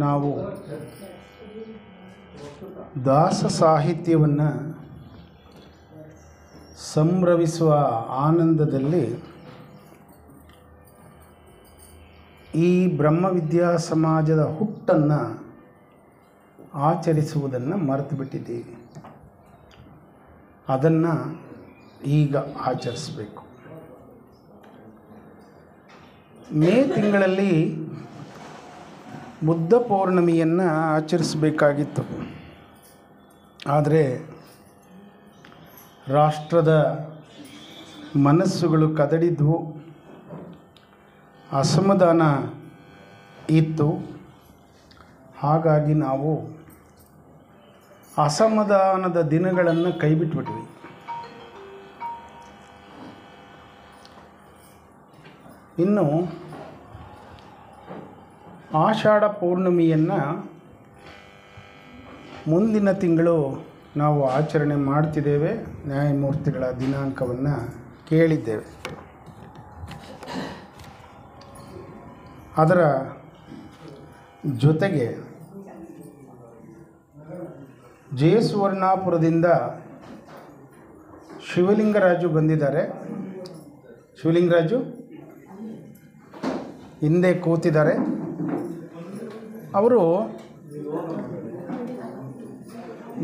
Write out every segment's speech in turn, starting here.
ನಾವು ದಾಸ ಸಾಹಿತ್ಯವನ್ನು ಸಂಭ್ರಮಿಸುವ ಆನಂದದಲ್ಲಿ ಈ ಬ್ರಹ್ಮವಿದ್ಯಾ ಸಮಾಜದ ಹುಟ್ಟನ್ನು ಆಚರಿಸುವುದನ್ನು ಮರೆತು ಬಿಟ್ಟಿದ್ದೀವಿ. ಅದನ್ನು ಈಗ ಆಚರಿಸಬೇಕು. ಮೇ ತಿಂಗಳಲ್ಲಿ ಬುದ್ಧ ಪೌರ್ಣಮಿಯನ್ನು ಆಚರಿಸಬೇಕಾಗಿತ್ತು. ಆದರೆ ರಾಷ್ಟ್ರದ ಮನಸ್ಸುಗಳು ಕದಡಿದ್ವು, ಅಸಮಾಧಾನ ಇತ್ತು. ಹಾಗಾಗಿ ನಾವು ಅಸಮಾಧಾನದ ದಿನಗಳನ್ನು ಕೈಬಿಟ್ಬಿಟ್ವಿ. ಇನ್ನು ಆಷಾಢ ಪೌರ್ಣಮಿಯನ್ನು ಮುಂದಿನ ತಿಂಗಳು ನಾವು ಆಚರಣೆ ಮಾಡ್ತಿದ್ದೇವೆ. ನ್ಯಾಯಮೂರ್ತಿಗಳ ದಿನಾಂಕವನ್ನು ಕೇಳಿದ್ದೇವೆ. ಅದರ ಜೊತೆಗೆ ಜಯಸುವರ್ಣಾಪುರದಿಂದ ಶಿವಲಿಂಗರಾಜು ಬಂದಿದ್ದಾರೆ. ಶಿವಲಿಂಗರಾಜು ಹಿಂದೆ ಕೂತಿದ್ದಾರೆ. ಅವರು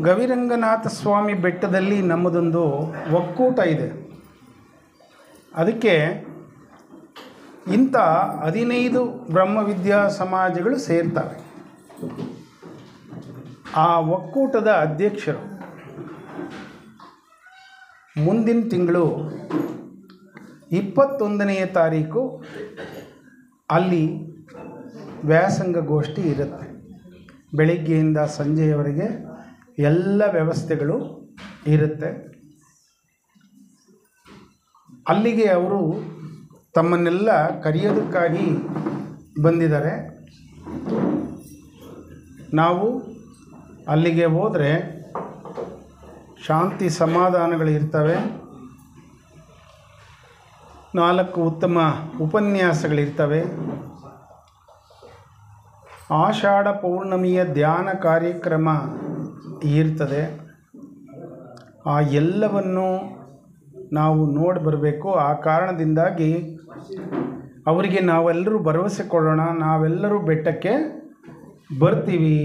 ಗವಿರಂಗನಾಥ ಸ್ವಾಮಿ ಬೆಟ್ಟದಲ್ಲಿ ನಮ್ಮದೊಂದು ಒಕ್ಕೂಟ ಇದೆ. ಅದಕ್ಕೆ ಇಂಥ 15 ಬ್ರಹ್ಮವಿದ್ಯಾ ಸಮಾಜಗಳು ಸೇರ್ತವೆ. ಆ ಒಕ್ಕೂಟದ ಅಧ್ಯಕ್ಷರು ಮುಂದಿನ ತಿಂಗಳು 21ನೇ ತಾರೀಕು ಅಲ್ಲಿ ವ್ಯಾಸಂಗ ಗೋಷ್ಠಿ ಇರುತ್ತೆ. ಬೆಳಿಗ್ಗೆಯಿಂದ ಸಂಜೆಯವರೆಗೆ ಎಲ್ಲ ವ್ಯವಸ್ಥೆಗಳು ಇರುತ್ತೆ. ಅಲ್ಲಿಗೆ ಅವರು ತಮ್ಮನ್ನೆಲ್ಲ ಕರೆಯೋದಕ್ಕಾಗಿ ಬಂದಿದ್ದಾರೆ. ನಾವು ಅಲ್ಲಿಗೆ ಹೋದರೆ ಶಾಂತಿ ಸಮಾಧಾನಗಳು ಇರ್ತವೆ. 4 ಉತ್ತಮ ಉಪನ್ಯಾಸಗಳಿರ್ತವೆ. ಆಷಾಢ ಪೌರ್ಣಮಿಯ ಧ್ಯಾನ ಕಾರ್ಯಕ್ರಮ ಇರ್ತದೆ. ಆ ಎಲ್ಲವನ್ನು ನಾವು ನೋಡಿ ಬರಬೇಕು. ಆ ಕಾರಣದಿಂದಾಗಿ ಅವರಿಗೆ ನಾವೆಲ್ಲರೂ ಭರವಸೆ ಕೊಡೋಣ, ನಾವೆಲ್ಲರೂ ಬೆಟ್ಟಕ್ಕೆ ಬರ್ತೀವಿ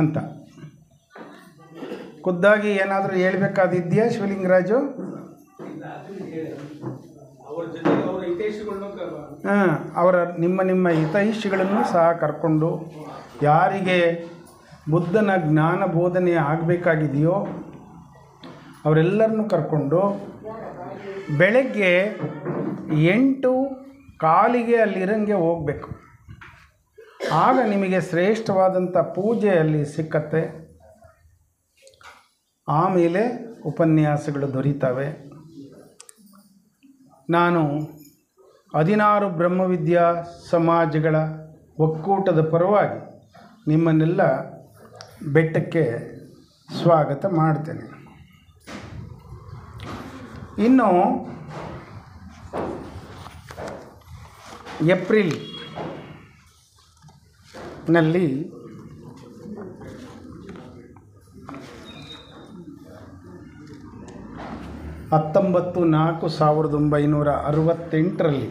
ಅಂತ. ಖುದ್ದಾಗಿ ಏನಾದರೂ ಹೇಳಬೇಕಾದಿದೆಯಾ ಶಿವಲಿಂಗರಾಜು? ಅವರ ನಿಮ್ಮ ಹಿತೈಷಿಗಳನ್ನು ಸಹ ಕರ್ಕೊಂಡು, ಯಾರಿಗೆ ಬುದ್ಧನ ಜ್ಞಾನ ಬೋಧನೆ ಆಗಬೇಕಾಗಿದೆಯೋ ಅವರೆಲ್ಲರನ್ನು ಕರ್ಕೊಂಡು ಬೆಳಗ್ಗೆ 8:15 ಅಲ್ಲಿರಂಗೆ ಹೋಗಬೇಕು. ಆಗ ನಿಮಗೆ ಶ್ರೇಷ್ಠವಾದಂಥ ಪೂಜೆ ಅಲ್ಲಿ ಸಿಕ್ಕತ್ತೆ. ಆಮೇಲೆ ಉಪನ್ಯಾಸಗಳು ದೊರೀತವೆ. ನಾನು 16 ಬ್ರಹ್ಮವಿದ್ಯಾ ಸಮಾಜಗಳ ಒಕ್ಕೂಟದ ಪರವಾಗಿ ನಿಮ್ಮನ್ನೆಲ್ಲ ಬೆಟ್ಟಕ್ಕೆ ಸ್ವಾಗತ ಮಾಡ್ತೇನೆ. ಇನ್ನು ಏಪ್ರಿಲ್ನಲ್ಲಿ ಹತ್ತೊಂಬತ್ತು 4/1968ರಲ್ಲಿ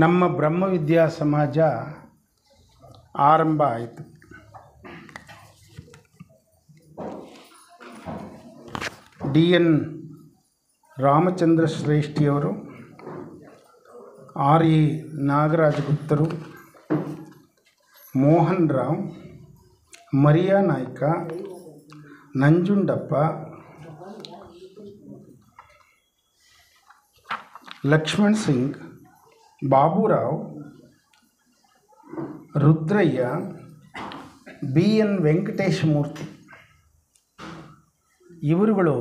ನಮ್ಮ ಬ್ರಹ್ಮವಿದ್ಯಾ ಸಮಾಜ ಆರಂಭ ಆಯಿತು. DN ರಾಮಚಂದ್ರ ಶ್ರೇಷ್ಠಿಯವರು, RE ನಾಗರಾಜಗುಪ್ತರು, ಮೋಹನ್ ರಾವ್, ಮರಿಯಾ ನಾಯ್ಕ, ನಂಜುಂಡಪ್ಪ, ಲಕ್ಷ್ಮಣ್ ಸಿಂಗ್, ಬಾಬುರಾವ್, ರುದ್ರಯ್ಯ, BN ವೆಂಕಟೇಶ ಮೂರ್ತಿ ಇವರುಗಳು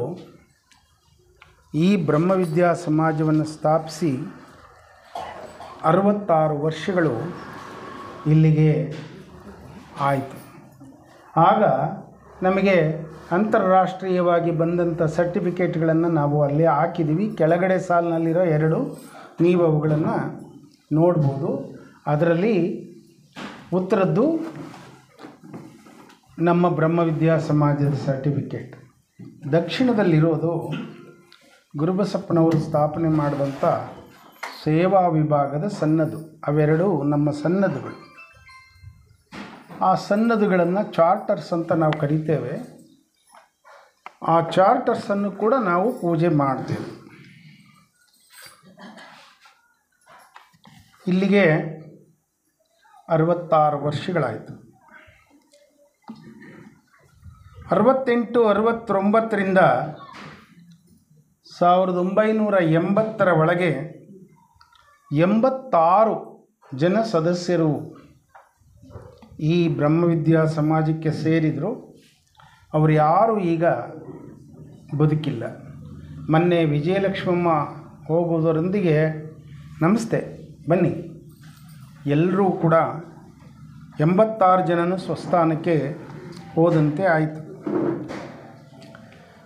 ಈ ಬ್ರಹ್ಮವಿದ್ಯಾ ಸಮಾಜವನ್ನು ಸ್ಥಾಪಿಸಿ 66 ವರ್ಷಗಳು ಇಲ್ಲಿಗೆ ಆಯಿತು. ಆಗ ನಮಗೆ ಅಂತಾರಾಷ್ಟ್ರೀಯವಾಗಿ ಬಂದಂಥ ಸರ್ಟಿಫಿಕೇಟ್ಗಳನ್ನು ನಾವು ಅಲ್ಲಿ ಹಾಕಿದ್ದೀವಿ. ಕೆಳಗಡೆ ಸಾಲಿನಲ್ಲಿರೋ 2 ನೀವು ಅವುಗಳನ್ನು ನೋಡ್ಬೋದು. ಅದರಲ್ಲಿ ಉತ್ತರದ್ದು ನಮ್ಮ ಬ್ರಹ್ಮವಿದ್ಯಾ ಸಮಾಜದ ಸರ್ಟಿಫಿಕೇಟ್. ದಕ್ಷಿಣದಲ್ಲಿರೋದು ಗುರುಬಸಪ್ಪನವರು ಸ್ಥಾಪನೆ ಮಾಡಿದಂಥ ಸೇವಾ ವಿಭಾಗದ ಸನ್ನದು. ಅವೆರಡೂ ನಮ್ಮ ಸನ್ನದುಗಳು. ಆ ಸನ್ನದುಗಳನ್ನು ಚಾರ್ಟರ್ಸ್ ಅಂತ ನಾವು ಕರಿತೇವೆ. ಆ ಚಾರ್ಟರ್ಸನ್ನು ಕೂಡ ನಾವು ಪೂಜೆ ಮಾಡ್ತೇವೆ. ಇಲ್ಲಿಗೆ 66 ವರ್ಷಗಳಾಯಿತು. 68, 69ರಿಂದ 1980ರ ಒಳಗೆ 86 ಜನ ಸದಸ್ಯರು ಈ ಬ್ರಹ್ಮವಿದ್ಯಾ ಸಮಾಜಕ್ಕೆ ಸೇರಿದರು. ಅವರು ಯಾರೂ ಈಗ ಬದುಕಿಲ್ಲ. ಮೊನ್ನೆ ವಿಜಯಲಕ್ಷ್ಮಮ್ಮ ಹೋಗುವುದರೊಂದಿಗೆ ನಮಸ್ತೆ ಬನ್ನಿ, ಎಲ್ಲರೂ ಕೂಡ 86 ಜನನು ಸ್ವಸ್ಥಾನಕ್ಕೆ ಹೋದಂತೆ ಆಯಿತು.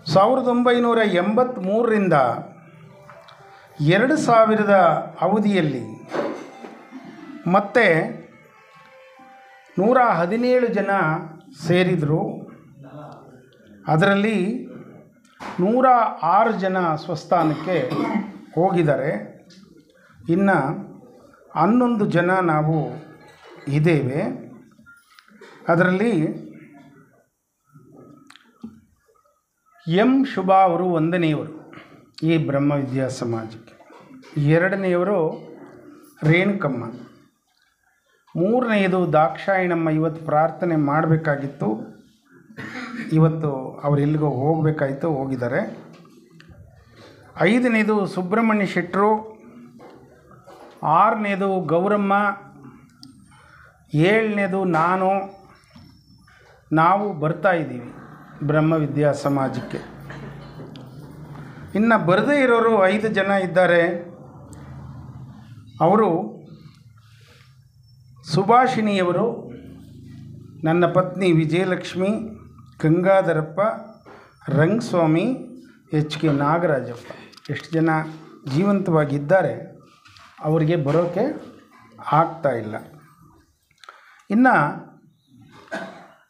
1983ರಿಂದ 2000 ಅವಧಿಯಲ್ಲಿ ಮತ್ತೆ 117 ಜನ ಸೇರಿದರು. ಅದರಲ್ಲಿ 106 ಜನ ಸ್ವಸ್ಥಾನಕ್ಕೆ ಹೋಗಿದ್ದಾರೆ. ಇನ್ನು 11 ಜನ ನಾವು ಇದ್ದೇವೆ. ಅದರಲ್ಲಿ ಎಂ ಶುಭಾ ಅವರು 1ನೇಯವರು ಈ ಬ್ರಹ್ಮವಿದ್ಯಾ ಸಮಾಜಕ್ಕೆ, 2ನೇಯವರು ರೇಣುಕಮ್ಮ, 3ನೇಯದು ದಾಕ್ಷಾಯಿಣಮ್ಮ. ಇವತ್ತು ಪ್ರಾರ್ಥನೆ ಮಾಡಬೇಕಾಗಿತ್ತು, ಇವತ್ತು ಅವರೆಲ್ಲಿಗೋ ಹೋಗಬೇಕಾಯಿತು, ಹೋಗಿದ್ದಾರೆ. 5ನೇದು ಸುಬ್ರಹ್ಮಣ್ಯ ಶೆಟ್ಟರು, 6ನೇದು ಗೌರಮ್ಮ, 7ನೇದು ನಾವು ಬರ್ತಾಯಿದ್ದೀವಿ ಬ್ರಹ್ಮವಿದ್ಯಾ ಸಮಾಜಕ್ಕೆ. ಇನ್ನು ಬರದೇ ಇರೋರು 5 ಜನ ಇದ್ದಾರೆ. ಅವರು ಸುಭಾಷಿಣಿಯವರು, ನನ್ನ ಪತ್ನಿ ವಿಜಯಲಕ್ಷ್ಮಿ, ಗಂಗಾಧರಪ್ಪ, ರಂಗಸ್ವಾಮಿ, HK ನಾಗರಾಜಪ್ಪ. ಎಷ್ಟು ಜನ ಜೀವಂತವಾಗಿದ್ದಾರೆ, ಅವರಿಗೆ ಬರೋಕ್ಕೆ ಆಗ್ತಾ ಇಲ್ಲ. ಇನ್ನು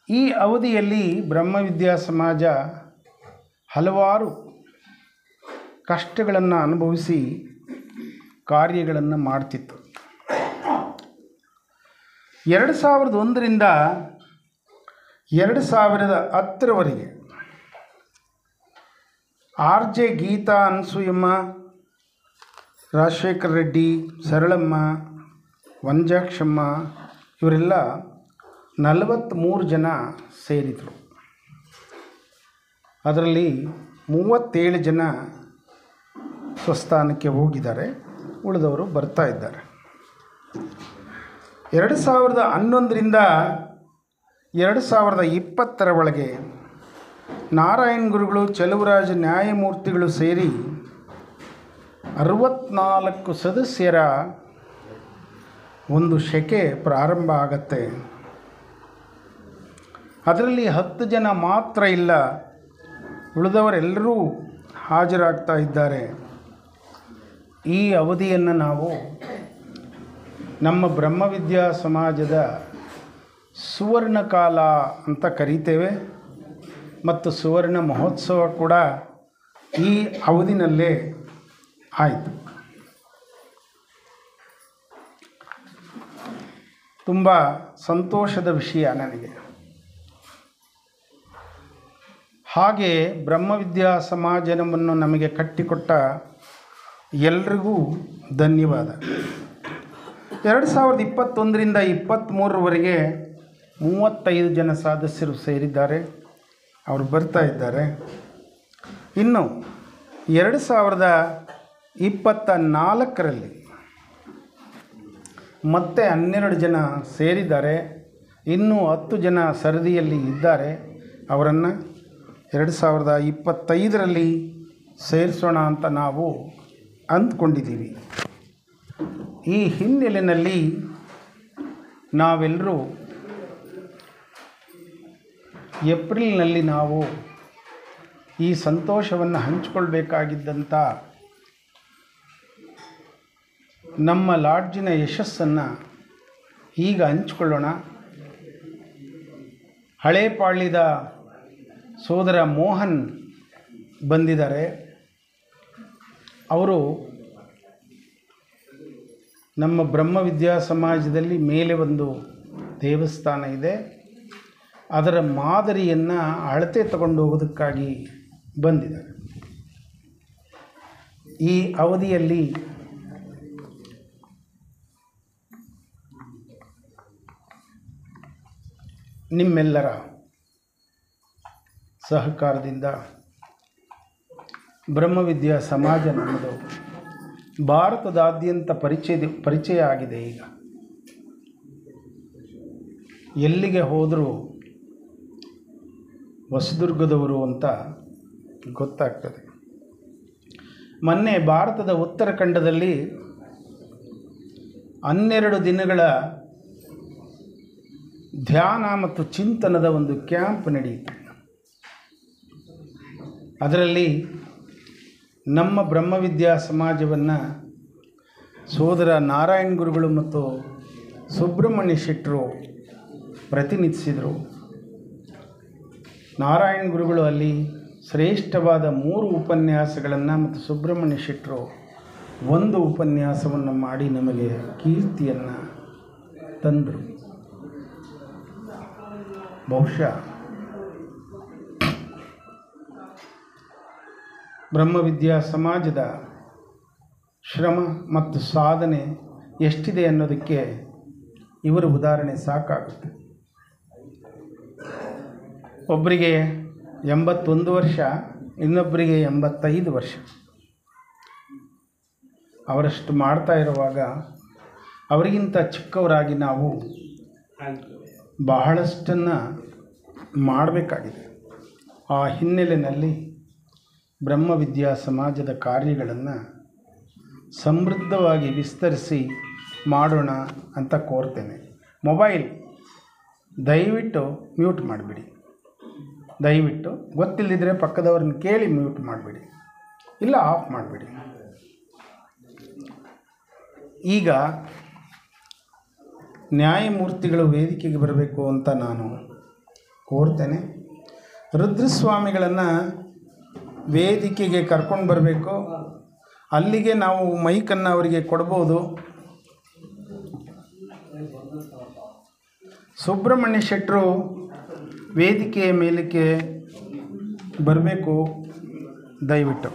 ಈ ಅವಧಿಯಲ್ಲಿ ಬ್ರಹ್ಮವಿದ್ಯಾ ಸಮಾಜ ಹಲವಾರು ಕಷ್ಟಗಳನ್ನು ಅನುಭವಿಸಿ ಕಾರ್ಯಗಳನ್ನು ಮಾಡ್ತಿತ್ತು. 2001ರಿಂದ 2010ರವರೆಗೆ RJ ಗೀತಾ, ಅನಸೂಯಮ್ಮ, ರಾಜಶೇಖರ ರೆಡ್ಡಿ, ಸರಳಮ್ಮ, ವಂಜಾಕ್ಷಮ್ಮ ಇವರೆಲ್ಲ 43 ಜನ ಸೇರಿದರು. ಅದರಲ್ಲಿ 37 ಜನ ಸ್ವಸ್ಥಾನಕ್ಕೆ ಹೋಗಿದ್ದಾರೆ, ಉಳಿದವರು ಬರ್ತಾ ಇದ್ದಾರೆ. 2011ರಿಂದ 2020ರ ಒಳಗೆ ನಾರಾಯಣ ಗುರುಗಳು, ಚಲುವರಾಜ ನ್ಯಾಯಮೂರ್ತಿಗಳು ಸೇರಿ 64 ಸದಸ್ಯರ ಒಂದು ಶಕೆ ಪ್ರಾರಂಭ ಆಗತ್ತೆ. ಅದರಲ್ಲಿ 10 ಜನ ಮಾತ್ರ ಇಲ್ಲ, ಉಳಿದವರೆಲ್ಲರೂ ಹಾಜರಾಗ್ತಾ ಇದ್ದಾರೆ. ಈ ಅವಧಿಯನ್ನು ನಾವು ನಮ್ಮ ಬ್ರಹ್ಮವಿದ್ಯಾ ಸಮಾಜದ ಸುವರ್ಣಕಾಲ ಅಂತ ಕರೀತೇವೆ. ಮತ್ತು ಸುವರ್ಣ ಮಹೋತ್ಸವ ಕೂಡ ಈ ಅವಧಿನಲ್ಲೇ ಆಯಿತು. ತುಂಬ ಸಂತೋಷದ ವಿಷಯ ನನಗೆ. ಹಾಗೆ ಬ್ರಹ್ಮವಿದ್ಯಾ ಸಮಾಜವನ್ನು ನಮಗೆ ಕಟ್ಟಿಕೊಟ್ಟ ಎಲ್ರಿಗೂ ಧನ್ಯವಾದ. 2021ರಿಂದ 23ರವರೆಗೆ 35 ಜನ ಸದಸ್ಯರು ಸೇರಿದ್ದಾರೆ, ಅವರು ಬರ್ತಾ ಇದ್ದಾರೆ. ಇನ್ನು 2024ರಲ್ಲಿ ಮತ್ತೆ 12 ಜನ ಸೇರಿದ್ದಾರೆ. ಇನ್ನೂ 10 ಜನ ಸರದಿಯಲ್ಲಿ ಇದ್ದಾರೆ. ಅವರನ್ನು 2025ರಲ್ಲಿ ಸೇರಿಸೋಣ ಅಂತ ನಾವು ಅಂದ್ಕೊಂಡಿದ್ದೀವಿ. ಈ ಹಿನ್ನೆಲೆಯಲ್ಲಿ ನಾವೆಲ್ಲರೂ ಏಪ್ರಿಲ್ನಲ್ಲಿ ನಾವು ಈ ಸಂತೋಷವನ್ನು ಹಂಚಿಕೊಳ್ಬೇಕಾಗಿದ್ದಂಥ ನಮ್ಮ ಲಾಡ್ಜಿನ ಯಶಸ್ಸನ್ನು ಈಗ ಹಂಚ್ಕೊಳ್ಳೋಣ. ಹಳೇಪಾಳ್ಯದ ಸೋದರ ಮೋಹನ್ ಬಂದಿದ್ದಾರೆ. ಅವರು ನಮ್ಮ ಬ್ರಹ್ಮವಿದ್ಯಾ ಸಮಾಜದಲ್ಲಿ ಮೇಲೆ ಒಂದು ದೇವಸ್ಥಾನ ಇದೆ, ಅದರ ಮಾದರಿಯನ್ನು ಅಳತೆ ತಗೊಂಡು ಹೋಗೋದಕ್ಕಾಗಿ ಬಂದಿದ್ದಾರೆ. ಈ ಅವಧಿಯಲ್ಲಿ ನಿಮ್ಮೆಲ್ಲರ ಸಹಕಾರದಿಂದ ಬ್ರಹ್ಮವಿದ್ಯಾ ಸಮಾಜ ನಮ್ಮದು ಭಾರತದಾದ್ಯಂತ ಪರಿಚಯ ಆಗಿದೆ. ಈಗ ಎಲ್ಲಿಗೆ ಹೋದರೂ ಹೊಸದುರ್ಗದವರು ಅಂತ ಗೊತ್ತಾಗ್ತದೆ. ಮೊನ್ನೆ ಭಾರತದ ಉತ್ತರ ಖಂಡದಲ್ಲಿ 12 ದಿನಗಳ ಧ್ಯಾನ ಮತ್ತು ಚಿಂತನದ ಒಂದು ಕ್ಯಾಂಪ್ ನಡೆಯಿತು. ಅದರಲ್ಲಿ ನಮ್ಮ ಬ್ರಹ್ಮವಿದ್ಯಾ ಸಮಾಜವನ್ನು ಸೋದರ ನಾರಾಯಣ ಗುರುಗಳು ಮತ್ತು ಸುಬ್ರಹ್ಮಣ್ಯ ಶೆಟ್ಟರು ಪ್ರತಿನಿಧಿಸಿದರು. ನಾರಾಯಣ ಗುರುಗಳು ಅಲ್ಲಿ ಶ್ರೇಷ್ಠವಾದ 3 ಉಪನ್ಯಾಸಗಳನ್ನು ಮತ್ತು ಸುಬ್ರಹ್ಮಣ್ಯ ಶೆಟ್ಟರು 1 ಉಪನ್ಯಾಸವನ್ನು ಮಾಡಿ ನಮಗೆ ಕೀರ್ತಿಯನ್ನು ತಂದರು. ಬಹುಶಃ ಬ್ರಹ್ಮವಿದ್ಯಾ ಸಮಾಜದ ಶ್ರಮ ಮತ್ತು ಸಾಧನೆ ಎಷ್ಟಿದೆ ಅನ್ನೋದಕ್ಕೆ ಇವರ ಉದಾಹರಣೆ ಸಾಕಾಗುತ್ತೆ. ಒಬ್ಬರಿಗೆ 81 ವರ್ಷ, ಇನ್ನೊಬ್ಬರಿಗೆ 85 ವರ್ಷ. ಅವರಷ್ಟು ಮಾಡ್ತಾ ಇರುವಾಗ ಅವರಿಗಿಂತ ಚಿಕ್ಕವರಾಗಿ ನಾವು ಬಹಳಷ್ಟನ್ನು ಮಾಡಬೇಕಾಗಿದೆ. ಆ ಹಿನ್ನೆಲೆಯಲ್ಲಿ ಬ್ರಹ್ಮವಿದ್ಯಾ ಸಮಾಜದ ಕಾರ್ಯಗಳನ್ನು ಸಮೃದ್ಧವಾಗಿ ವಿಸ್ತರಿಸಿ ಮಾಡೋಣ ಅಂತ ಕೋರ್ತೇನೆ. ಮೊಬೈಲ್ ದಯವಿಟ್ಟು ಮ್ಯೂಟ್ ಮಾಡಿಬಿಡಿ. ದಯವಿಟ್ಟು ಗೊತ್ತಿಲ್ಲದಿದ್ದರೆ ಪಕ್ಕದವ್ರನ್ನ ಕೇಳಿ ಮ್ಯೂಟ್ ಮಾಡಿಬಿಡಿ, ಇಲ್ಲ ಆಫ್ ಮಾಡಿಬಿಡಿ. ಈಗ ನ್ಯಾಯಮೂರ್ತಿಗಳು ವೇದಿಕೆಗೆ ಬರಬೇಕು ಅಂತ ನಾನು ಕೋರ್ತೇನೆ. ರುದ್ರಸ್ವಾಮಿಗಳನ್ನು ವೇದಿಕೆಗೆ ಕರ್ಕೊಂಡು ಬರಬೇಕು. ಅಲ್ಲಿಗೆ ನಾವು ಮೈಕನ್ನು ಅವರಿಗೆ ಕೊಡ್ಬೋದು. ಸುಬ್ರಹ್ಮಣ್ಯ ಶೆಟ್ಟರು ವೇದಿಕೆಯ ಮೇಲಕ್ಕೆ ಬರಬೇಕು ದಯವಿಟ್ಟು.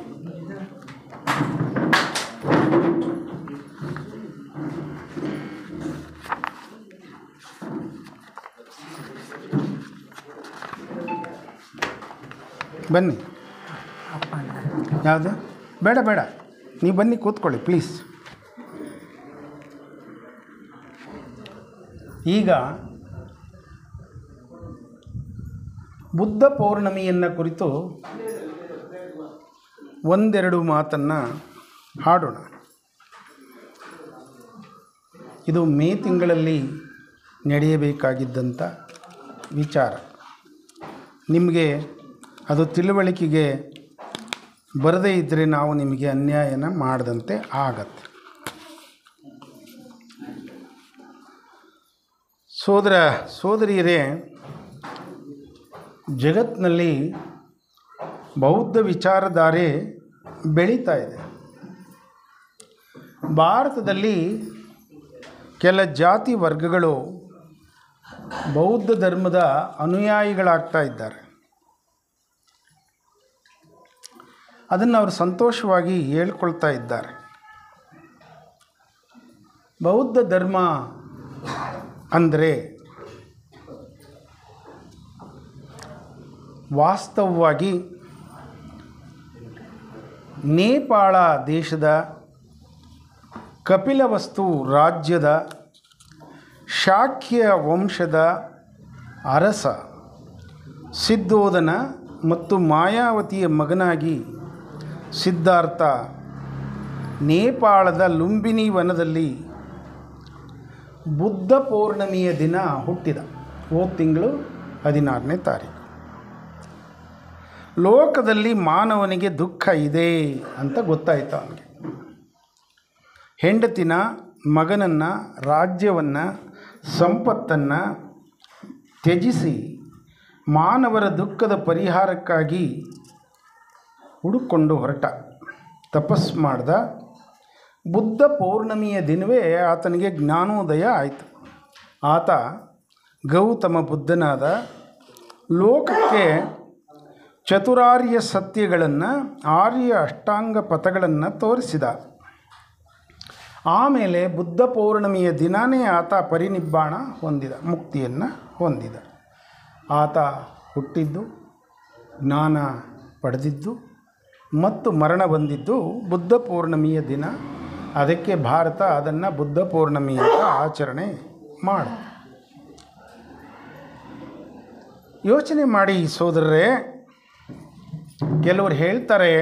ಬನ್ನಿ. ಯಾವುದು ಬೇಡ ಬೇಡ, ನೀವು ಬನ್ನಿ ಕೂತ್ಕೊಳ್ಳಿ ಪ್ಲೀಸ್. ಈಗ ಬುದ್ಧ ಪೌರ್ಣಮಿಯನ್ನು ಕುರಿತು ಒಂದೆರಡು ಮಾತನ್ನು ಹಾಡೋಣ. ಇದು ಮೇ ತಿಂಗಳಲ್ಲಿ ನಡೆಯಬೇಕಾಗಿದ್ದಂಥ ವಿಚಾರ. ನಿಮಗೆ ಅದು ತಿಳುವಳಿಕೆಗೆ ಬರದೇ ಇದ್ದರೆ ನಾವು ನಿಮಗೆ ಅನ್ಯಾಯನ ಮಾಡದಂತೆ ಆಗತ್ತೆ. ಸೋದರ ಸೋದರಿಯರೇ, ಜಗತ್ತಿನಲ್ಲಿ ಬೌದ್ಧ ವಿಚಾರಧಾರೆ ಬೆಳೀತಾ ಇದೆ. ಭಾರತದಲ್ಲಿ ಕೆಲ ಜಾತಿ ವರ್ಗಗಳು ಬೌದ್ಧ ಧರ್ಮದ ಅನುಯಾಯಿಗಳಾಗ್ತಾ ಇದ್ದಾರೆ. ಅದನ್ನು ಅವರು ಸಂತೋಷವಾಗಿ ಹೇಳ್ಕೊಳ್ತಾ ಇದ್ದಾರೆ. ಬೌದ್ಧ ಧರ್ಮ ಅಂದರೆ ವಾಸ್ತವವಾಗಿ ನೇಪಾಳ ದೇಶದ ಕಪಿಲವಸ್ತು ರಾಜ್ಯದ ಶಾಕ್ಯ ವಂಶದ ಅರಸ ಸಿದ್ಧೋಧನ ಮತ್ತು ಮಾಯಾವತಿಯ ಮಗನಾಗಿ ಸಿದ್ಧಾರ್ಥ ನೇಪಾಳದ ಲುಂಬಿನಿ ವನದಲ್ಲಿ ಬುದ್ಧ ಪೌರ್ಣಮಿಯ ದಿನ ಹುಟ್ಟಿದ. ಹೋದ ತಿಂಗಳು 16ನೇ ತಾರೀಕು. ಲೋಕದಲ್ಲಿ ಮಾನವನಿಗೆ ದುಃಖ ಇದೆ ಅಂತ ಗೊತ್ತಾಯಿತು ಅವನಿಗೆ. ಹೆಂಡತಿನ, ಮಗನನ್ನು, ರಾಜ್ಯವನ್ನು, ಸಂಪತ್ತನ್ನು ತ್ಯಜಿಸಿ ಮಾನವರ ದುಃಖದ ಪರಿಹಾರಕ್ಕಾಗಿ ಹುಡುಕೊಂಡು ಹೊರಟ, ತಪಸ್ಸು ಮಾಡ್ದ. ಬುದ್ಧ ಪೌರ್ಣಮಿಯ ದಿನವೇ ಆತನಿಗೆ ಜ್ಞಾನೋದಯ ಆಯಿತು. ಆತ ಗೌತಮ ಬುದ್ಧನಾದ. ಲೋಕಕ್ಕೆ ಚತುರಾರ್ಯ ಸತ್ಯಗಳನ್ನು, ಆರ್ಯ ಅಷ್ಟಾಂಗ ಪಥಗಳನ್ನು ತೋರಿಸಿದ. ಆಮೇಲೆ ಬುದ್ಧ ಪೌರ್ಣಮಿಯ ದಿನವೇ ಆತ ಪರಿನಿಬ್ಬಾಣ ಹೊಂದಿದ, ಮುಕ್ತಿಯನ್ನು ಹೊಂದಿದ. ಆತ ಹುಟ್ಟಿದ್ದು, ಜ್ಞಾನ ಪಡೆದಿದ್ದು ಮತ್ತು ಮರಣ ಬಂದಿದ್ದು ಬುದ್ಧ ಪೌರ್ಣಮಿಯ ದಿನ. ಅದಕ್ಕೆ ಭಾರತ ಅದನ್ನು ಬುದ್ಧ ಪೌರ್ಣಮಿ ಅಂತ ಆಚರಣೆ ಮಾಡ. ಯೋಚನೆ ಮಾಡಿ ಸೋದರರೇ, ಕೆಲವರು ಹೇಳ್ತಾರೆ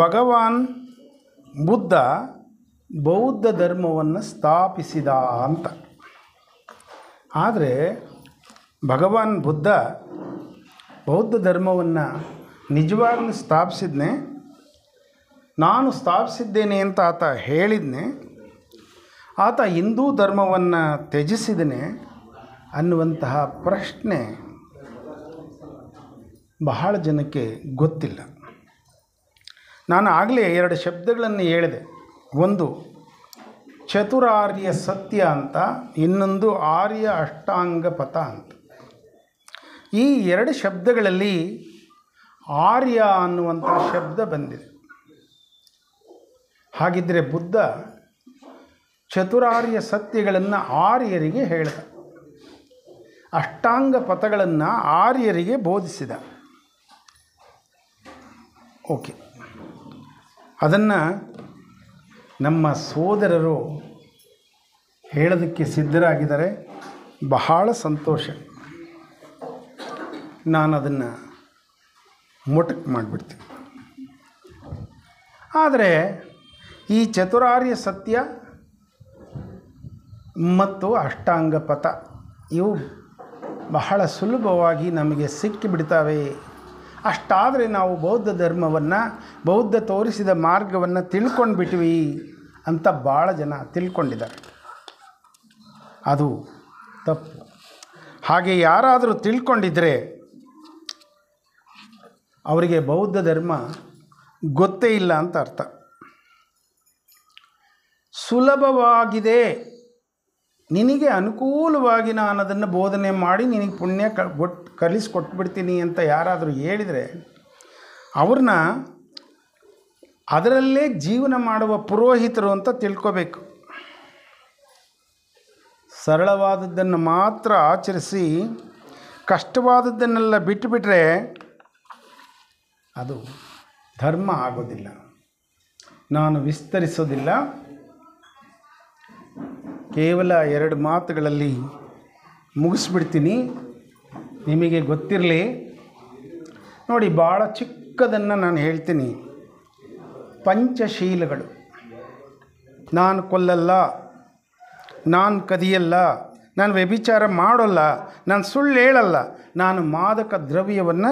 ಭಗವಾನ್ ಬುದ್ಧ ಬೌದ್ಧ ಧರ್ಮವನ್ನು ಸ್ಥಾಪಿಸಿದ ಅಂತ. ಆದರೆ ಭಗವಾನ್ ಬುದ್ಧ ಬೌದ್ಧ ಧರ್ಮವನ್ನು ನಿಜವಾಗ್ಲೂ ಸ್ಥಾಪಿಸಿದ್ನೇ, ನಾನು ಸ್ಥಾಪಿಸಿದ್ದೇನೆ ಅಂತ ಆತ ಹೇಳಿದ್ನೇ, ಆತ ಹಿಂದೂ ಧರ್ಮವನ್ನು ತ್ಯಜಿಸಿದನೇ ಅನ್ನುವಂತಹ ಪ್ರಶ್ನೆ ಬಹಳ ಜನಕ್ಕೆ ಗೊತ್ತಿಲ್ಲ. ನಾನು ಆಗಲೇ 2 ಶಬ್ದಗಳನ್ನು ಹೇಳಿದೆ. ಒಂದು ಚತುರಾರ್ಯ ಸತ್ಯ ಅಂತ, ಇನ್ನೊಂದು ಆರ್ಯ ಅಷ್ಟಾಂಗ ಪಥ ಅಂತ. ಈ 2 ಶಬ್ದಗಳಲ್ಲಿ ಆರ್ಯ ಅನ್ನುವಂಥ ಶಬ್ದ ಬಂದಿದೆ. ಹಾಗಿದ್ದರೆ ಬುದ್ಧ ಚತುರಾರ್ಯ ಸತ್ಯಗಳನ್ನು ಆರ್ಯರಿಗೆ ಹೇಳಿದ, ಅಷ್ಟಾಂಗ ಪಥಗಳನ್ನು ಆರ್ಯರಿಗೆ ಬೋಧಿಸಿದ. ಓಕೆ, ಅದನ್ನು ನಮ್ಮ ಸೋದರರು ಹೇಳೋದಕ್ಕೆ ಸಿದ್ಧರಾಗಿದ್ದಾರೆ. ಬಹಳ ಸಂತೋಷ. ನಾನು ಅದನ್ನು ಮೊಟಕು ಮಾಡಿಬಿಡ್ತೀನಿ. ಆದರೆ ಈ ಚತುರಾರ್ಯ ಸತ್ಯ ಮತ್ತು ಅಷ್ಟಾಂಗ ಪಥ ಇವು ಬಹಳ ಸುಲಭವಾಗಿ ನಮಗೆ ಸಿಕ್ಕಿಬಿಡ್ತವೆ. ಅಷ್ಟಾದರೆ ನಾವು ಬೌದ್ಧ ಧರ್ಮವನ್ನು, ಬೌದ್ಧ ತೋರಿಸಿದ ಮಾರ್ಗವನ್ನು ತಿಳ್ಕೊಂಡು ಬಿಟ್ವಿ ಅಂತ ಭಾಳ ಜನ ತಿಳ್ಕೊಂಡಿದ್ದಾರೆ. ಅದು ತಪ್ಪು. ಹಾಗೆ ಯಾರಾದರೂ ತಿಳ್ಕೊಂಡಿದ್ದರೆ ಅವರಿಗೆ ಬೌದ್ಧ ಧರ್ಮ ಗೊತ್ತೇ ಇಲ್ಲ ಅಂತ ಅರ್ಥ. ಸುಲಭವಾಗಿದೆ, ನಿನಗೆ ಅನುಕೂಲವಾಗಿ ನಾನು ಅದನ್ನು ಬೋಧನೆ ಮಾಡಿ ನಿನಗೆ ಪುಣ್ಯ ಕಲಿಸ್ಕೊಟ್ಬಿಡ್ತೀನಿ ಅಂತ ಯಾರಾದರೂ ಹೇಳಿದರೆ ಅವ್ರನ್ನ ಅದರಲ್ಲೇ ಜೀವನ ಮಾಡುವ ಪುರೋಹಿತರು ಅಂತ ತಿಳ್ಕೋಬೇಕು. ಸರಳವಾದದ್ದನ್ನು ಮಾತ್ರ ಆಚರಿಸಿ ಕಷ್ಟವಾದದ್ದನ್ನೆಲ್ಲ ಬಿಟ್ಟುಬಿಟ್ರೆ ಅದು ಧರ್ಮ ಆಗೋದಿಲ್ಲ. ನಾನು ವಿಸ್ತರಿಸೋದಿಲ್ಲ, ಕೇವಲ 2 ಮಾತುಗಳಲ್ಲಿ ಮುಗಿಸ್ಬಿಡ್ತೀನಿ. ನಿಮಗೆ ಗೊತ್ತಿರಲಿ ನೋಡಿ, ಭಾಳ ಚಿಕ್ಕದನ್ನು ನಾನು ಹೇಳ್ತೀನಿ. ಪಂಚಶೀಲಗಳು. ನಾನು ಕೊಲ್ಲಲ್ಲ, ನಾನು ಕದಿಯಲ್ಲ, ನಾನು ವ್ಯಭಿಚಾರ ಮಾಡೋಲ್ಲ, ನಾನು ಸುಳ್ಳು ಹೇಳಲ್ಲ, ನಾನು ಮಾದಕ ದ್ರವ್ಯವನ್ನು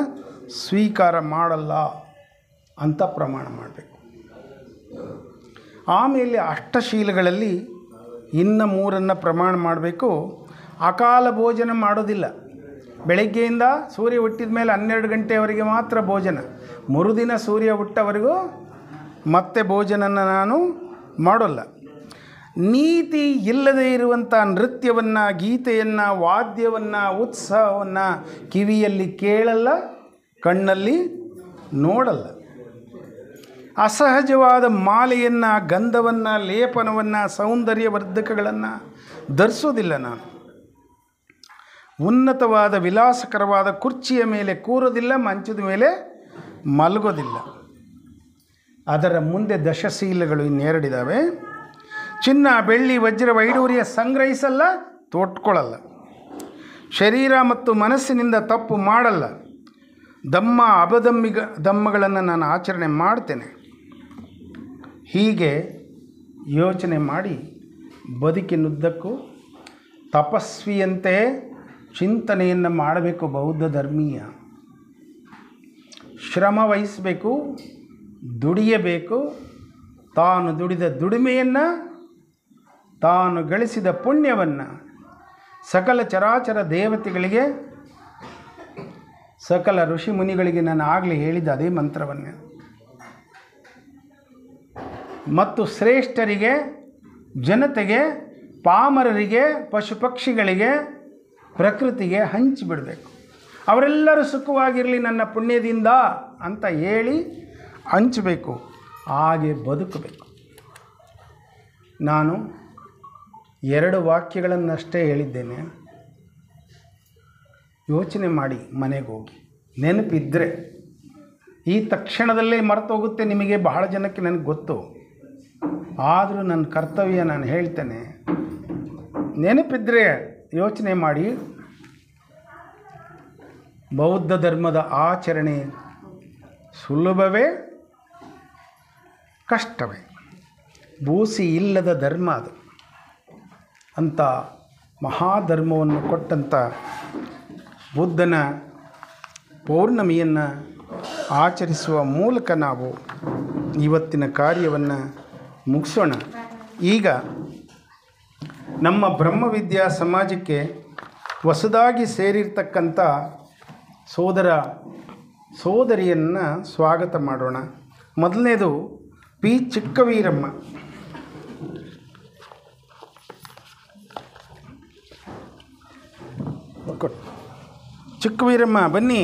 ಸ್ವೀಕಾರ ಮಾಡಲ್ಲ ಅಂತ ಪ್ರಮಾಣ ಮಾಡಬೇಕು. ಆಮೇಲೆ ಅಷ್ಟಶೀಲಗಳಲ್ಲಿ ಇನ್ನು 3 ಪ್ರಮಾಣ ಮಾಡಬೇಕು. ಅಕಾಲ ಭೋಜನ ಮಾಡೋದಿಲ್ಲ. ಬೆಳಗ್ಗೆಯಿಂದ ಸೂರ್ಯ ಹುಟ್ಟಿದ ಮೇಲೆ 12 ಗಂಟೆಯವರೆಗೆ ಮಾತ್ರ ಭೋಜನ. ಮರುದಿನ ಸೂರ್ಯ ಹುಟ್ಟವರೆಗೂ ಮತ್ತೆ ಭೋಜನನ ನಾನು ಮಾಡೋಲ್ಲ. ನೀತಿ ಇಲ್ಲದೇ ಇರುವಂಥ ನೃತ್ಯವನ್ನು, ಗೀತೆಯನ್ನು, ವಾದ್ಯವನ್ನು, ಉತ್ಸಾಹವನ್ನು ಕಿವಿಯಲ್ಲಿ ಕೇಳಲ್ಲ, ಕಣ್ಣಲ್ಲಿ ನೋಡಲ್ಲ. ಅಸಹಜವಾದ ಮಾಲೆಯನ್ನು, ಗಂಧವನ್ನು, ಲೇಪನವನ್ನು, ಸೌಂದರ್ಯವರ್ಧಕಗಳನ್ನು ಧರಿಸೋದಿಲ್ಲ ನಾನು. ಉನ್ನತವಾದ ವಿಲಾಸಕರವಾದ ಕುರ್ಚಿಯ ಮೇಲೆ ಕೂರೋದಿಲ್ಲ, ಮಂಚದ ಮೇಲೆ ಮಲಗೋದಿಲ್ಲ. ಅದರ ಮುಂದೆ ದಶಶೀಲಗಳು ಇನ್ನೆರಡಿದ್ದಾವೆ. ಚಿನ್ನ, ಬೆಳ್ಳಿ, ವಜ್ರ, ವೈಡೂರ್ಯ ಸಂಗ್ರಹಿಸಲ್ಲ, ತೊಟ್ಕೊಳ್ಳಲ್ಲ. ಶರೀರ ಮತ್ತು ಮನಸ್ಸಿನಿಂದ ತಪ್ಪು ಮಾಡಲ್ಲ. ದಮ್ಮ ದಮ್ಮಗಳನ್ನು ನಾನು ಆಚರಣೆ ಮಾಡ್ತೇನೆ. ಹೀಗೆ ಯೋಚನೆ ಮಾಡಿ ಬದುಕಿನುದ್ದಕ್ಕೂ ತಪಸ್ವಿಯಂತೆ ಚಿಂತನೆಯನ್ನು ಮಾಡಬೇಕು. ಬೌದ್ಧ ಧರ್ಮೀಯ ಶ್ರಮ ವಹಿಸಬೇಕು, ದುಡಿಯಬೇಕು. ತಾನು ದುಡಿದ ದುಡಿಮೆಯನ್ನು, ತಾನು ಗಳಿಸಿದ ಪುಣ್ಯವನ್ನು ಸಕಲ ಚರಾಚರ ದೇವತೆಗಳಿಗೆ, ಸಕಲ ಋಷಿ ಮುನಿಗಳಿಗೆ ನಾನು ಆಗಲೇ ಹೇಳಿದ ಅದೇ ಮಂತ್ರವನ್ನೇ, ಮತ್ತು ಶ್ರೇಷ್ಠರಿಗೆ, ಜನತೆಗೆ, ಪಾಮರರಿಗೆ, ಪಶು ಪಕ್ಷಿಗಳಿಗೆ, ಪ್ರಕೃತಿಗೆ ಹಂಚಿಬಿಡಬೇಕು. ಅವರೆಲ್ಲರೂ ಸುಖವಾಗಿರಲಿ ನನ್ನ ಪುಣ್ಯದಿಂದ ಅಂತ ಹೇಳಿ ಹಂಚಬೇಕು. ಹಾಗೆ ಬದುಕಬೇಕು. ನಾನು 2 ವಾಕ್ಯಗಳನ್ನಷ್ಟೇ ಹೇಳಿದ್ದೇನೆ. ಯೋಚನೆ ಮಾಡಿ ಮನೆಗೆ ಹೋಗಿ. ನೆನಪಿದ್ದರೆ ಈ ತಕ್ಷಣದಲ್ಲೇ ಮರೆತೋಗುತ್ತೆ ನಿಮಗೆ, ಬಹಳ ಜನಕ್ಕೆ ನನಗೆ ಗೊತ್ತು. ಆದರೂ ನನ್ನ ಕರ್ತವ್ಯ ನಾನು ಹೇಳ್ತೇನೆ. ನೆನಪಿದ್ದರೆ ಯೋಚನೆ ಮಾಡಿ. ಬೌದ್ಧ ಧರ್ಮದ ಆಚರಣೆ ಸುಲಭವೇ ಕಷ್ಟವೇ? ಬೂಸಿ ಇಲ್ಲದ ಧರ್ಮ ಅದು. ಅಂಥ ಮಹಾಧರ್ಮವನ್ನು ಕೊಟ್ಟಂಥ ಬುದ್ಧನ ಪೌರ್ಣಮಿಯನ್ನು ಆಚರಿಸುವ ಮೂಲಕ ನಾವು ಇವತ್ತಿನ ಕಾರ್ಯವನ್ನು ಮುಗಿಸೋಣ. ಈಗ ನಮ್ಮ ಬ್ರಹ್ಮವಿದ್ಯಾ ಸಮಾಜಕ್ಕೆ ಹೊಸದಾಗಿ ಸೇರಿರ್ತಕ್ಕಂಥ ಸೋದರ ಸೋದರಿಯನ್ನು ಸ್ವಾಗತ ಮಾಡೋಣ. ಮೊದಲನೇದು ಪಿ. ಚಿಕ್ಕವೀರಮ್ಮ. ಚಿಕ್ಕವೀರಮ್ಮ ಬನ್ನಿ.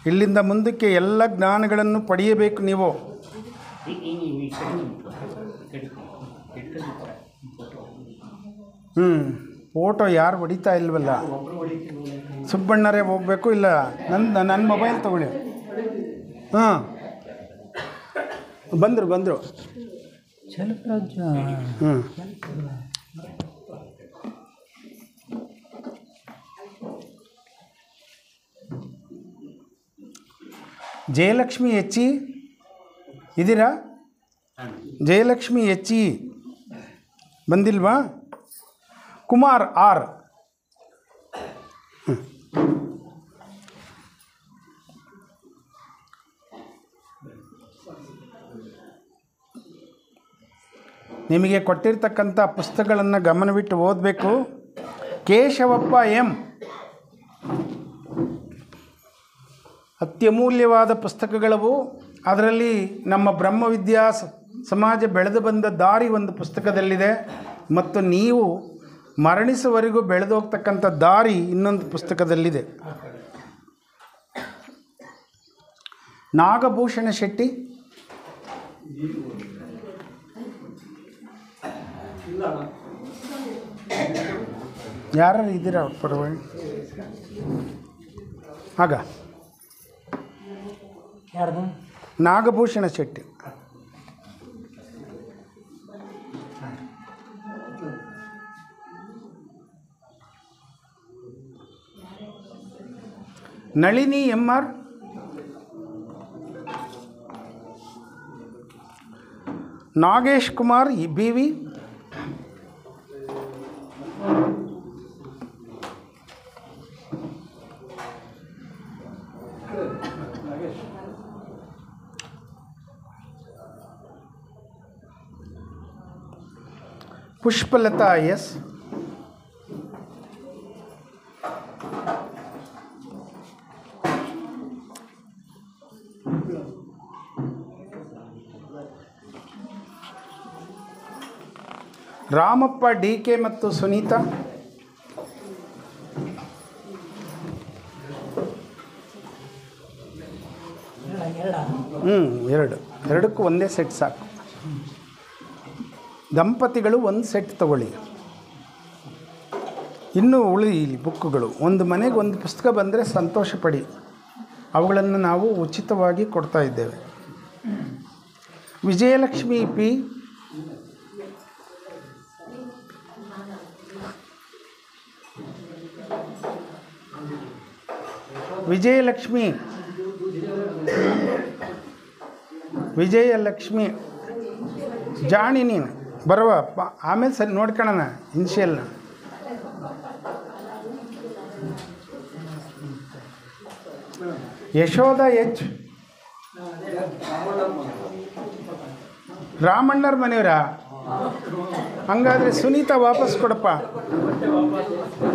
ಇಲ್ಲಿಂದ ಮುಂದಕ್ಕೆ ಎಲ್ಲ ಜ್ಞಾನಗಳನ್ನು ಪಡೆಯಬೇಕು ನೀವು. ಫೋಟೋ ಯಾರು ಹೊಡಿತಾ ಇಲ್ವಲ್ಲ? ಸುಬ್ಬಣ್ಣರೇ ಹೋಗಬೇಕು. ಇಲ್ಲ ನನ್ನ ಮೊಬೈಲ್ ತಗೊಳ್ಳಿ. ಬಂದರು. ಜಯಲಕ್ಷ್ಮಿ ಹೆಚ್ಚಿ ಇದ್ದೀರಾ? ಜಯಲಕ್ಷ್ಮಿ ಹೆಚ್ಚಿ ಬಂದಿಲ್ವಾ? ಕುಮಾರ್ ಆರ್. ನಿಮಗೆ ಕೊಟ್ಟಿರ್ತಕ್ಕಂಥ ಪುಸ್ತಕಗಳನ್ನು ಗಮನವಿಟ್ಟು ಓದಬೇಕು. ಕೇಶವಪ್ಪ ಎಂ. ಅತ್ಯಮೂಲ್ಯವಾದ ಪುಸ್ತಕಗಳವು. ಅದರಲ್ಲಿ ನಮ್ಮ ಬ್ರಹ್ಮವಿದ್ಯಾ ಸಮಾಜ ಬೆಳೆದು ಬಂದ ದಾರಿ ಒಂದು ಪುಸ್ತಕದಲ್ಲಿದೆ, ಮತ್ತು ನೀವು ಮರಣಿಸುವವರೆಗೂ ಬೆಳೆದು ಹೋಗ್ತಕ್ಕಂಥ ದಾರಿ ಇನ್ನೊಂದು ಪುಸ್ತಕದಲ್ಲಿದೆ. ನಾಗಭೂಷಣ ಶೆಟ್ಟಿ. ಯಾರು ಇದ್ದೀರಾ ಪರವಾಗಿ? ಆಗ Nagabhushana Shetty. Nalini M R. Nagesh Kumar B V. Pushpalatha S. Ramappa D K ಮತ್ತು ಸುನೀತಾ. ಎರಡಕ್ಕೂ ಒಂದೇ ಸೆಟ್ ಸಾಕು. ದಂಪತಿಗಳು ಒಂದು ಸೆಟ್ ತಗೊಳ್ಳಿ. ಇನ್ನೂ ಉಳಿಲಿ ಬುಕ್ಕುಗಳು. ಒಂದು ಮನೆಗೆ ಒಂದು ಪುಸ್ತಕ ಬಂದರೆ ಸಂತೋಷ ಪಡಿ. ಅವುಗಳನ್ನು ನಾವು ಉಚಿತವಾಗಿ ಕೊಡ್ತಾ ಇದ್ದೇವೆ. ವಿಜಯಲಕ್ಷ್ಮಿ ಪಿ. ವಿಜಯಲಕ್ಷ್ಮಿ ಜಾಣಿ ನೀನು. ಬರುವ ಆಮೇಲೆ ಸರಿ ನೋಡ್ಕೊಳ್ಳೋಣ ಇನ್ಷಿಯಲ್ನ. ಯಶೋಧ ಎಚ್ ರಾಮಣ್ಣವ್ರ ಮನೆಯವರಾ? ಹಂಗಾದರೆ ಸುನೀತಾ ವಾಪಸ್ ಕೊಡಪ್ಪ.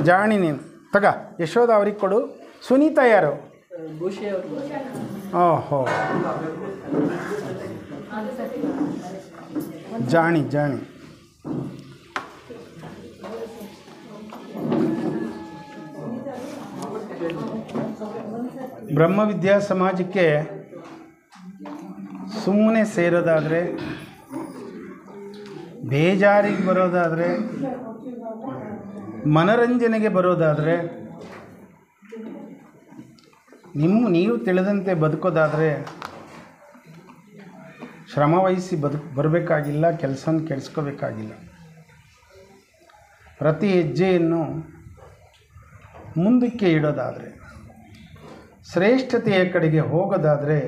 ಜಾಣಿ ನೀನು ತಗ. ಯಶೋಧ ಅವ್ರಿಗೆ ಕೊಡು. ಸುನೀತಾ ಯಾರು? ಓಹೋ, ಜಾಣಿ ಜಾಣಿ. ಬ್ರಹ್ಮವಿದ್ಯಾ ಸಮಾಜಕ್ಕೆ ಸುಮ್ಮನೆ ಸೇರೋದಾದರೆ, ಬೇಜಾರಿಗೆ ಬರೋದಾದರೆ, ಮನರಂಜನೆಗೆ ಬರೋದಾದರೆ, ನೀವು ತಿಳಿದಂತೆ ಬದುಕೋದಾದರೆ ಶ್ರಮವಹಿಸಿ ಬರಬೇಕಾಗಿಲ್ಲ, ಕೆಲಸನ ಕೆಡಿಸ್ಕೋಬೇಕಾಗಿಲ್ಲ. ಪ್ರತಿ ಹೆಜ್ಜೆಯನ್ನು ಮುಂದಕ್ಕೆ ಇಡೋದಾದರೆ, ಶ್ರೇಷ್ಠತೆಯ ಕಡೆಗೆ ಹೋಗೋದಾದರೆ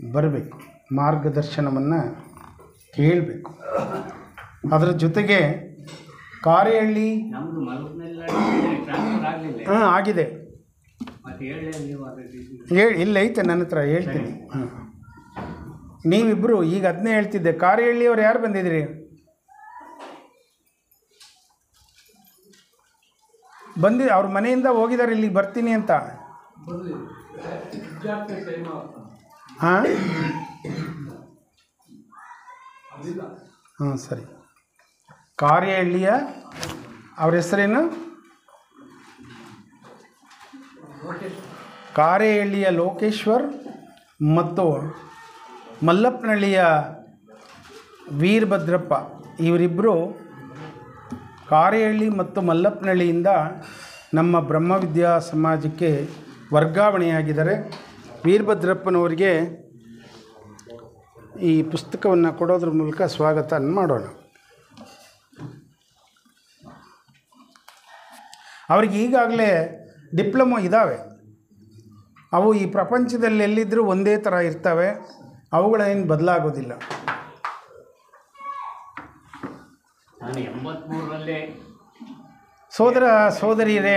ಬರಬೇಕು, ಮಾರ್ಗದರ್ಶನವನ್ನು ಕೇಳಬೇಕು. ಅದರ ಜೊತೆಗೆ ಕಾರೇಹಳ್ಳಿ ಆಗಿದೆ, ಇಲ್ಲ ಐತೆ ನನ್ನ ಹತ್ರ, ಹೇಳ್ತೀನಿ. ನೀವಿಬ್ಬರು ಈಗ ಅದನ್ನೇ ಹೇಳ್ತಿದ್ದೆ. ಕಾರೇಹಳ್ಳಿಯವ್ರು ಯಾರು ಬಂದಿದ್ದೀರಿ? ಅವ್ರ ಮನೆಯಿಂದ ಹೋಗಿದ್ದಾರೆ ಇಲ್ಲಿಗೆ ಬರ್ತೀನಿ ಅಂತ. ಹಾಂ ಹಾಂ ಸರಿ. ಕಾರೇಹಳ್ಳಿಯ ಅವ್ರ ಹೆಸರೇನು? ಕಾರೇಹಳ್ಳಿಯ ಲೋಕೇಶ್ವರ್ ಮತ್ತು ಮಲ್ಲಪ್ಪನಹಳ್ಳಿಯ ವೀರಭದ್ರಪ್ಪ, ಇವರಿಬ್ಬರು ಕಾರೇಹಳ್ಳಿ ಮತ್ತು ಮಲ್ಲಪ್ಪನಹಳ್ಳಿಯಿಂದ ನಮ್ಮ ಬ್ರಹ್ಮವಿದ್ಯಾ ಸಮಾಜಕ್ಕೆ ವರ್ಗಾವಣೆಯಾಗಿದ್ದಾರೆ. ವೀರಭದ್ರಪ್ಪನವರಿಗೆ ಈ ಪುಸ್ತಕವನ್ನು ಕೊಡೋದ್ರ ಮೂಲಕ ಸ್ವಾಗತ ಮಾಡೋಣ. ಅವ್ರಿಗೆ ಈಗಾಗಲೇ ಡಿಪ್ಲೊಮೊ ಇದ್ದಾವೆ. ಅವು ಈ ಪ್ರಪಂಚದಲ್ಲಿ ಎಲ್ಲಿದ್ದರೂ ಒಂದೇ ಥರ ಇರ್ತವೆ, ಅವುಗಳೇನು ಬದಲಾಗೋದಿಲ್ಲ. ಸೋದರ ಸೋದರಿಯರೇ,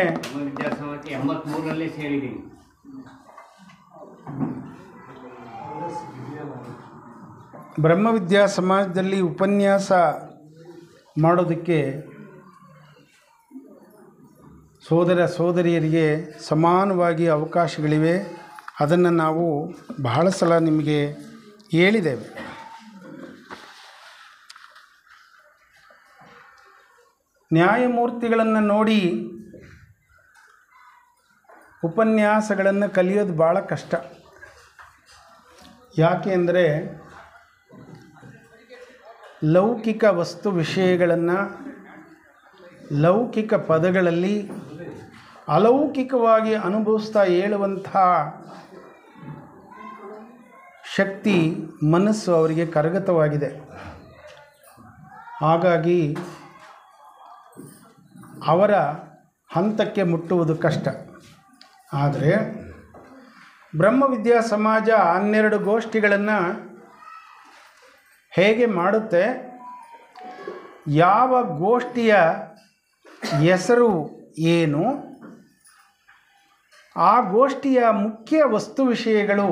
83ರಲ್ಲಿ ಸೇರಿದ್ದೀನಿ. ಬ್ರಹ್ಮವಿದ್ಯಾ ಸಮಾಜದಲ್ಲಿ ಉಪನ್ಯಾಸ ಮಾಡೋದಕ್ಕೆ ಸೋದರ ಸೋದರಿಯರಿಗೆ ಸಮಾನವಾಗಿ ಅವಕಾಶಗಳಿವೆ. ಅದನ್ನು ನಾವು ಬಹಳ ಸಲ ನಿಮಗೆ ಹೇಳಿದ್ದೇವೆ. ನ್ಯಾಯಮೂರ್ತಿಗಳನ್ನು ನೋಡಿ ಉಪನ್ಯಾಸಗಳನ್ನು ಕಲಿಯೋದು ಭಾಳ ಕಷ್ಟ. ಯಾಕೆ ಅಂದರೆ ಲೌಕಿಕ ವಸ್ತು ವಿಷಯಗಳನ್ನು ಲೌಕಿಕ ಪದಗಳಲ್ಲಿ ಅಲೌಕಿಕವಾಗಿ ಅನುಭವಿಸ್ತಾ ಹೇಳುವಂಥ ಶಕ್ತಿ, ಮನಸ್ಸು ಅವರಿಗೆ ಕರಗತವಾಗಿದೆ. ಹಾಗಾಗಿ ಅವರ ಹಂತಕ್ಕೆ ಮುಟ್ಟುವುದು ಕಷ್ಟ. ಆದರೆ ಬ್ರಹ್ಮವಿದ್ಯಾ ಸಮಾಜ 12 ಗೋಷ್ಠಿಗಳನ್ನು ಹೇಗೆ ಮಾಡುತ್ತೆ, ಯಾವ ಗೋಷ್ಠಿಯ ಹೆಸರು ಏನು, ಆ ಗೋಷ್ಠಿಯ ಮುಖ್ಯ ವಸ್ತು ವಿಷಯಗಳು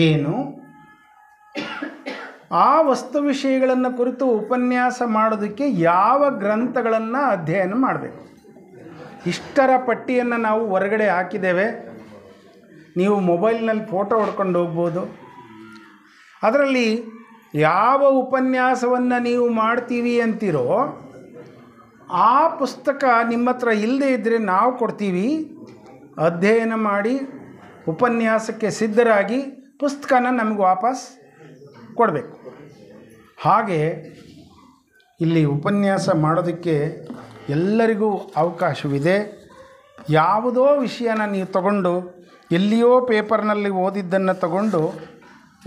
ಏನು, ಆ ವಸ್ತು ವಿಷಯಗಳನ್ನು ಕುರಿತು ಉಪನ್ಯಾಸ ಮಾಡೋದಕ್ಕೆ ಯಾವ ಗ್ರಂಥಗಳನ್ನು ಅಧ್ಯಯನ ಮಾಡಬೇಕು, ಇಷ್ಟರ ಪಟ್ಟಿಯನ್ನು ನಾವು ಹೊರಗಡೆ ಹಾಕಿದ್ದೇವೆ. ನೀವು ಮೊಬೈಲ್ನಲ್ಲಿ ಫೋಟೋ ಹೊಡ್ಕೊಂಡು ಹೋಗ್ಬೋದು. ಅದರಲ್ಲಿ ಯಾವ ಉಪನ್ಯಾಸವನ್ನು ನೀವು ಮಾಡ್ತೀವಿ ಅಂತೀರೋ ಆ ಪುಸ್ತಕ ನಿಮ್ಮ ಹತ್ರ ಇಲ್ಲದೇ ಇದ್ದರೆ ನಾವು ಕೊಡ್ತೀವಿ. ಅಧ್ಯಯನ ಮಾಡಿ ಉಪನ್ಯಾಸಕ್ಕೆ ಸಿದ್ಧರಾಗಿ ಪುಸ್ತಕನ ನಮಗೆ ವಾಪಸ್ ಕೊಡಬೇಕು. ಹಾಗೆ ಇಲ್ಲಿ ಉಪನ್ಯಾಸ ಮಾಡೋದಕ್ಕೆ ಎಲ್ಲರಿಗೂ ಅವಕಾಶವಿದೆ. ಯಾವುದೋ ವಿಷಯನ ನೀವು ತಗೊಂಡು ಎಲ್ಲಿಯೋ ಪೇಪರ್ನಲ್ಲಿ ಓದಿದ್ದನ್ನು ತಗೊಂಡು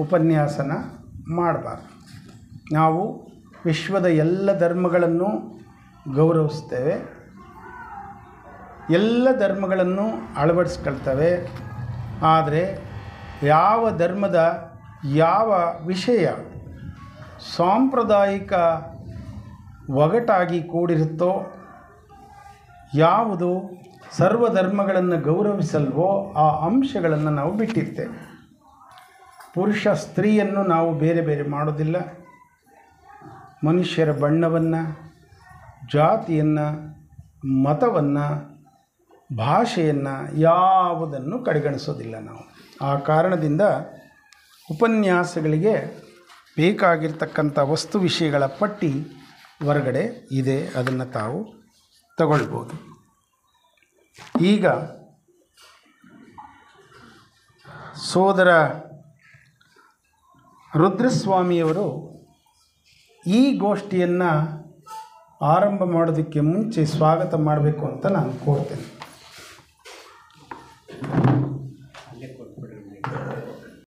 ಉಪನ್ಯಾಸನ ಮಾಡಬಾರ್ದು. ನಾವು ವಿಶ್ವದ ಎಲ್ಲ ಧರ್ಮಗಳನ್ನು ಗೌರವಿಸ್ತೇವೆ, ಎಲ್ಲ ಧರ್ಮಗಳನ್ನು ಅಳವಡಿಸ್ಕೊಳ್ತೇವೆ. ಆದರೆ ಯಾವ ಧರ್ಮದ ಯಾವ ವಿಷಯ ಸಾಂಪ್ರದಾಯಿಕ ಒಗಟಾಗಿ ಕೂಡಿರುತ್ತೋ, ಯಾವುದು ಸರ್ವಧರ್ಮಗಳನ್ನು ಗೌರವಿಸಲ್ವೋ ಆ ಅಂಶಗಳನ್ನು ನಾವು ಬಿಟ್ಟಿರ್ತೇವೆ. ಪುರುಷ ಸ್ತ್ರೀಯನ್ನು ನಾವು ಬೇರೆ ಬೇರೆ ಮಾಡೋದಿಲ್ಲ. ಮನುಷ್ಯರ ಬಣ್ಣವನ್ನು, ಜಾತಿಯನ್ನು, ಮತವನ್ನು, ಭಾಷೆಯನ್ನು ಯಾವುದನ್ನು ಕಡೆಗಣಿಸೋದಿಲ್ಲ ನಾವು. ಆ ಕಾರಣದಿಂದ ಉಪನ್ಯಾಸಗಳಿಗೆ ಬೇಕಾಗಿರ್ತಕ್ಕಂಥ ವಸ್ತು ವಿಷಯಗಳ ಪಟ್ಟಿ ಹೊರಗಡೆ ಇದೆ, ಅದನ್ನು ತಾವು ತಗೊಳ್ಬೋದು. ಈಗ ಸೋದರ ರುದ್ರಸ್ವಾಮಿಯವರು ಈ ಗೋಷ್ಠಿಯನ್ನು ಆರಂಭ ಮಾಡೋದಕ್ಕೆ ಮುಂಚೆ ಸ್ವಾಗತ ಮಾಡಬೇಕು ಅಂತ ನಾನು ಕೋರ್ತೇನೆ.